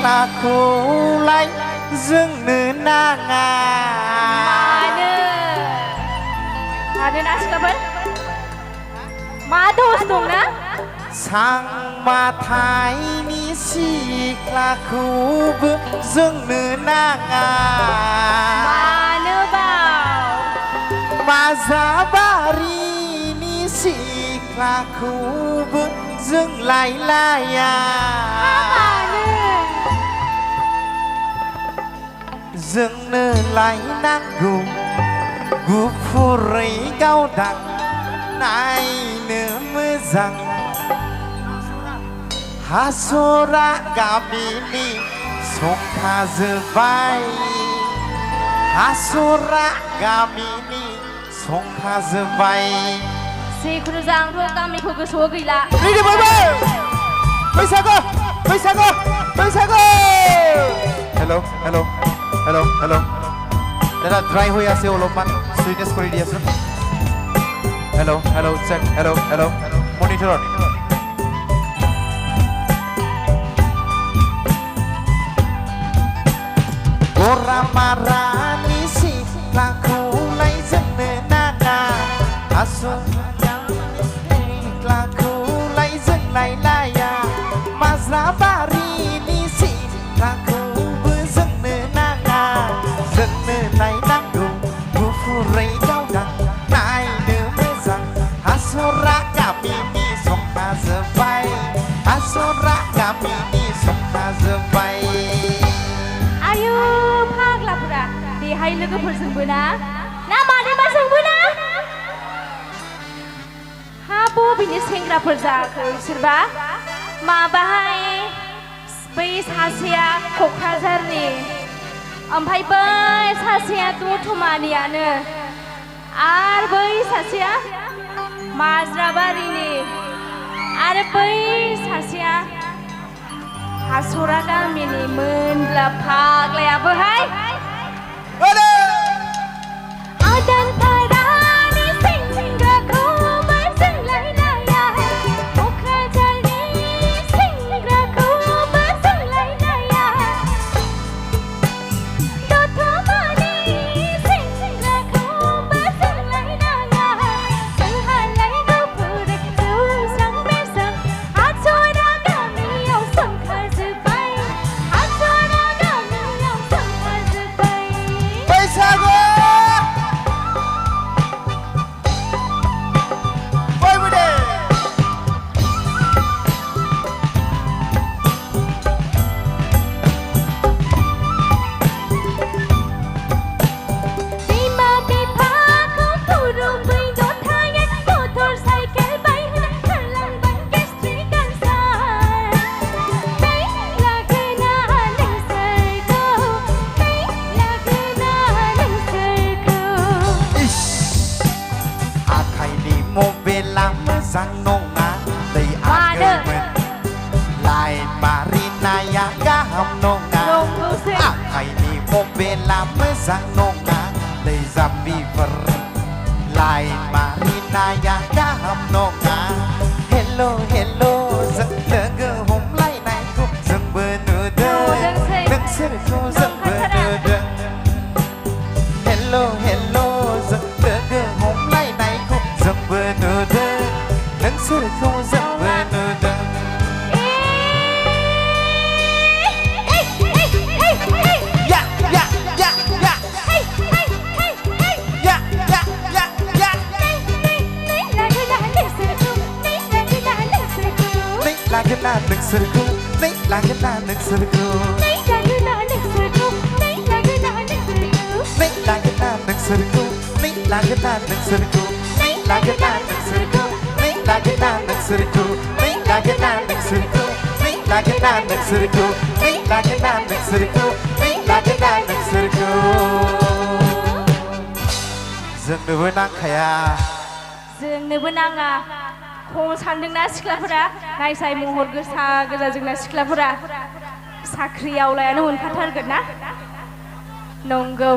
सिख्लाखौलाय जोंनो नाङा मानोना सिख्लाफोर मा दस दंना सांमाथायनि सिख्लाखौबो जोंनो नाङा मानोबा माजाबारिनि सिख्लाखौबो जों लायलाया जोंनो लायनांगौ गुफुरै गावदां नायनो मोजां हासरा गामिनि संखाजोब्बाय हासरा गामिनि संखाजोब्बाय जिखुनु जांथ' गामिखौ गोसोआव गैला रेडि बयबो बैसागु बैसागु बैसागु हेलौ हेलौ हेलौ हेलौ दादा ড্রাই হয়ে আছে অলপমান সুইটনেস কৰি দি আছো hello' hello' check hello' hello' মনিটৰত गरामारानि सिख्लाखौलाय जोंनो नाङा सिख्लाखौलाय जों लायलाया माज्राबारिनि सिख्लाखौबो जोंनो नाङा जोंनो लायनांगौ गुफुरै गावदां नायनो मोजां हासरा गामिनि संखाजोब्बाय हासरा गामिनि संखाजोब्बाय आयु फाग्लाफोरा बेहाय लोगोफोरजोंबो ना मानोबा जोंबो ना हा बबेनि सेंग्राफोर जाखो बिसोरबा माबाहाय बै सासेया क'क्राझारनि ओमफ्राय बै सासेया दतमानियानो आरो बै सासेया माज्राबारिनि आरो बै सासेया हासरा गामिनि मोनब्ला फाग्लायाबोहाय आदानपारानि सेंग्राखौबो जों लायलाया क'क्राझारनि सेंग्राखौबो जों लायलाया दतमानि सेंग्राखौबो जों लायनाङा जोंहालाय गुफुरै जौस्रां बेस्रां हासरा गामियाव संखाजोब्बाय हासरा गामियाव संखाजोब्बाय बैसागु mobela मोजां नङा दै आगोलमोन लाइन मारिनाया गाहाम नङा आखाइनि मबेला मोजां नङा दै जाम्बिफोर लाइन मारिनाया गाहाम नङा हेल' हेल' जों लोगो हमलायनायखौ जोंबो नुदों नोंसोरखौ जोंबो नुदों हेल' हेल' जों लोगो हमलायनायखौ जोंबो नुदों नोंसोरखौ जोंबो नुदों या या या या या या या या नै लागोना नोंसोरखौ नै लागोना नोंसोरखौ नै लागोना नोंसोरखौ नै लागोना नोंसोरखौ नै लागोना नोंसोरखौ नै लागोना नोंसोरखौ नै लागोना नोंसोरखौ नै लागोना नोंसोरखौ नै लागोना नोंसोरखौ नै लागोना नोंसोरखौ नै लागोना नोंसोरखौ जोंनोबो नांखाया जोंनोबो नाङा खम सानदोंना सिख्लाफोरा नायसाय महर गोसा गोजा जोंना सिख्लाफोरा साख्रि आवलायानो मोनखाथारगोन ना नंगौ